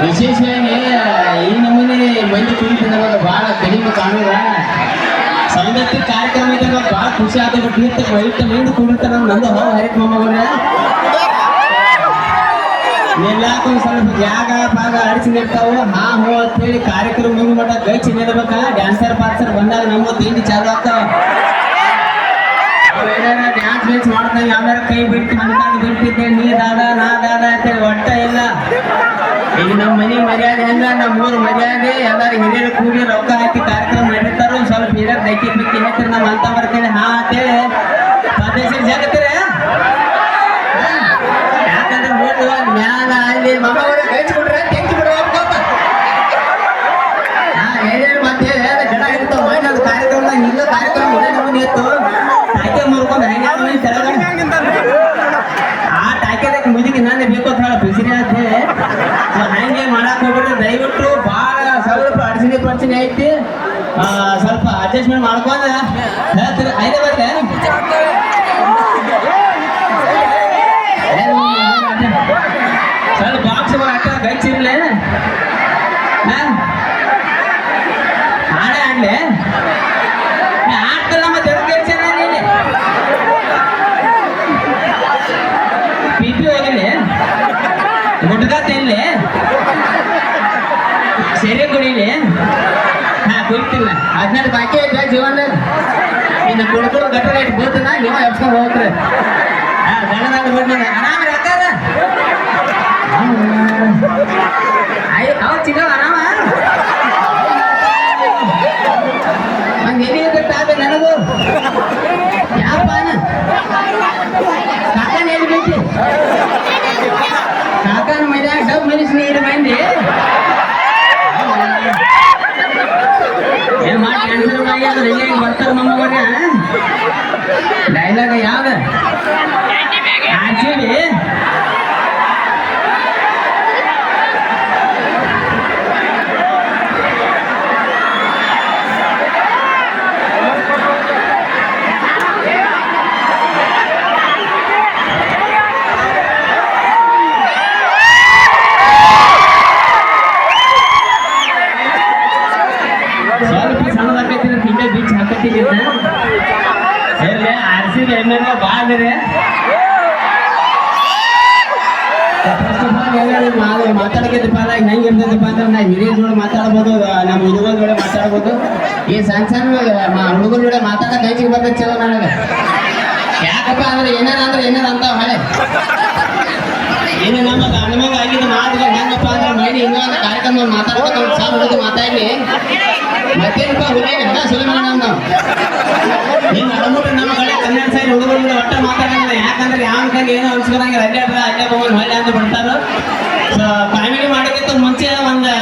ವಿಶೇಷವಾಗಿ ಈ ನಮೂನೆ ಮಂದಿ ಕುಡಿತ ಬಹಳ ಕಡಿಮೆ ಕಾಣುದ ಸೌಂದರ್ಯ ಕಾರ್ಯಕ್ರಮ ಇದ್ದಾಗ ಬಹಳ ಖುಷಿ ಆದ ವೈಟ್ ಮಂದಿ ಕುಡಿತಾರ ನಂದು ಹರಿತ್ ಮಮ್ಮವ್ರ ಎಲ್ಲಾಕ ಸ್ವಲ್ಪ ಜಾಗ ಭಾಗ ಅಡಿಸಿರ್ತಾವ ಹಾ ಹೋ ಅಂತ ಹೇಳಿ ಕಾರ್ಯಕ್ರಮ ಮುಗಿ ಮಟ್ಟ ಕೈ ಚಿನ್ನಬೇಕ ಡ್ಯಾನ್ಸರ್ ಪಾರ್ಸರ್ ಬಂದಾಗ ನಮ್ಮ ತಿಂಡಿ ಚಾಲು ಆಗ್ತಾವ ಡ್ಯಾನ್ಸ್ ಡ್ಯಾನ್ಸ್ ಮಾಡ್ತಾನೆ ಯಾವ್ದಾರ ಕೈ ಬಿಟ್ಟು ಮನ್ಕಾಂಡ್ ಬಿಡ್ತಿದ್ದೆ ನೀ ದಾದ ನಾ ದಾದ ಅಂತೇಳಿ ಒಟ್ಟ ಇಲ್ಲ ಈಗ ನಮ್ಮ ಮನೆ ಮರ್ಯಾದೆ ಹೆಂಗ ನಮ್ಮ ಊರು ಮರ್ಯಾದೆ ಎಲ್ಲಾರು ಹಿರಿಯರು ಕೂಡಿ ರೊಕ್ಕ ಹಾಕಿ ಕಾರ್ಯಕ್ರಮ ಮಾಡಿರ್ತಾರ ಸ್ವಲ್ಪ ಹಿರಿಯರ್ ದಕ್ಕಿ ಬಿಕ್ಕಿ ಹೇಳ್ತೀರಿ ನಮ್ಮ ಅಂತ ಬರ್ತೇನೆ ಹಾ ಅಂತೇಳಿ ಪದೇಶನ್ ಜಾಗತ್ತೀರ ಯಾಕಂದ್ರೆ ನೋಡುವ ಜ್ಞಾನ ಅಲ್ಲಿ ಮಮ್ಮವ್ರ ಕಳಿಸ್ಬಿಟ್ರೆ ತೆಂಚಿ ಬಿಡುವ ಹಾ ಹೇಳಿ ಮತ್ತೆ ಜನ ಇರ್ತಾವ ಅದು ಕಾರ್ಯಕ್ರಮ ಹಿಂಗ ಕಾರ್ಯಕ್ರಮ ನಮ್ಮನೆ ಇತ್ತು ಟಾಕೆ ಮುರ್ಕೊಂಡು ಹೆಂಗೆ ತೆಳಗ ಆ ಟಾಕೆದಾಗ ಮುದುಕಿ ನಾನೇ ಬೇಕು ಅಂತ ಹೇಳ ಬಿಸಿರಿ ಅಂತ ಹೇಳಿ ಹಂಗೆ ಮಾಡಕ್ ಹೋಗ್ಬಿಟ್ರೆ ದಯವಿಟ್ಟು ಭಾಳ ಸ್ವಲ್ಪ ಅಡಚಣೆ ಐತಿ ಸ್ವಲ್ಪ ಅಡ್ಜಸ್ಟ್ಮೆಂಟ್ ಮಾಡ್ಕೊಂಡ ಹೇಳ್ತೀರಿ ಐದೇ ಬರ್ತೆ ಸ್ವಲ್ಪ ಬಾಕ್ಸ್ ಹಾಕ ಗಚ್ಚಿರ್ಲೆ ಹಾಡೆ ಆಡ್ಲೆ ಆಡ್ತಲ್ಲ ಮತ್ತೆ ಪಿಪಿ ಹೋಗಿಲ್ಲ ಗುಡ್ಗ ತಿನ್ಲಿ ಸೆರೆ ಕುಡಿಲಿ ಹಾ ಕುಡಿತಿಲ್ಲ ಹದಿನಾರು ಬಾಕಿ ಐತೆ ಜೀವನದಾಗ ಇನ್ನು ಕುಡ್ಕೊಂಡು ಗಟ್ಟರ ಇಟ್ಟು ಬೀಳ್ತನ ನೀವು ಎಬ್ಸ್ಕೊಂಡು ಹೋಗ್ರಿ ಹಾ ಗಣದಾಗ ಬಿಡ್ಲಿ ಆರಾಮ ಹಾಕಾರ ಅಯ್ಯೋ ಅವ ಚಿಕ್ಕ ಆರಾಮ ಹಂಗೆ ಎಲ್ಲಿ ನನಗೂ ಯಾಪಾನ ಕಾಕನ ಹೇಳ್ಬೇಕು ಕಾಕನ ಮನ್ಯಾಗ ಡಬ್ ಮನುಷ್ಯ ನೀರು ಮಂದಿ ಏನ್ ಮಾಡಿ ಕ್ಯಾನ್ಸರ್ ಆಗಿ ಅದ್ರ ಹೆಂಗೆ ಬರ್ತಾರ ಮಮ್ಮವ್ರ ಡೈಲಾಗ ಯಾವ್ದ ಆಕ್ಚುಲಿ ಸ್ವಲ್ಪ ಸಣ್ಣದಾಕೈತಿ ತಿಂಡೆ ಬೀಚ್ ಹಾಕತ್ತಿದ್ದ ಎಲ್ಲಿ ಆರ್ಸಿದ ಎಣ್ಣೆ ಬಾಳ್ದಿರಿ ಫಸ್ಟ್ ಆಫ್ ಆಲ್ ಎಲ್ಲ ಮಾತಾಡಕೈತಿಪ್ಪ ಅಂದಾಗ ಹೆಂಗೆ ಇರ್ತೈತಿಪ್ಪ ಅಂದ್ರೆ ನಾ ಹಿರಿಯ ಜೋಡಿ ಮಾತಾಡ್ಬೋದು ನಮ್ಮ ಹುಡುಗರ ಜೋಡಿ ಮಾತಾಡ್ಬೋದು ಈ ಸಣ್ಣ ಸಣ್ಣ ಹುಡುಗರ ಜೋಡಿ ಮಾತಾಡಕ್ಕೆ ಕೈಚಿಗೆ ಬರ್ತೈತಿ ಚಲೋ ನನಗೆ ಯಾಕಪ್ಪ ಅಂದ್ರೆ ಏನಾರ ಅಂತ ಹಳೆ ಏನು ನಮ್ಮ ಗಂಡಮಗ ಆಗಿದ್ದು ಮಾತುಗಳು ಹೆಂಗಪ್ಪ ಅಂದ್ರೆ ಮೈಲಿ ಇನ್ನೊಂದು ಕಾರ್ಯಕ್ರಮ ಮಾತಾಡ್ಬೇಕು ಒಂದು ಸಾಲ ಹುಡುಗ ಮಾತಾಡಿ ಮತ್ತೇನಪ್ಪ ಹುಡುಗ ಸುಲಭ ನಾವು ಹಿಂಗೆ ಅಡಮುಟ್ಟು ನಮ್ಮ ಕಡೆ ಕನ್ನಡ ಸೈಡ್ ಹುಡುಗರು ಒಟ್ಟ ಮಾತಾಡಂಗಿಲ್ಲ ಯಾಕಂದ್ರೆ ಯಾವ ಕೈಗೆ ಏನೋ ಅನ್ಸ್ಕೊಳಂಗಿಲ್ಲ ಅಲ್ಲೇ ಹೋಗೋದು ಹೊಳ್ಳೆ ಅಂತ ಬಿಡ್ತಾರೋ ಸೊ ಕಾಮಿಡಿ ಮಾಡೋಕ್ಕಿಂತ ಮುಂಚೆ ಒಂದು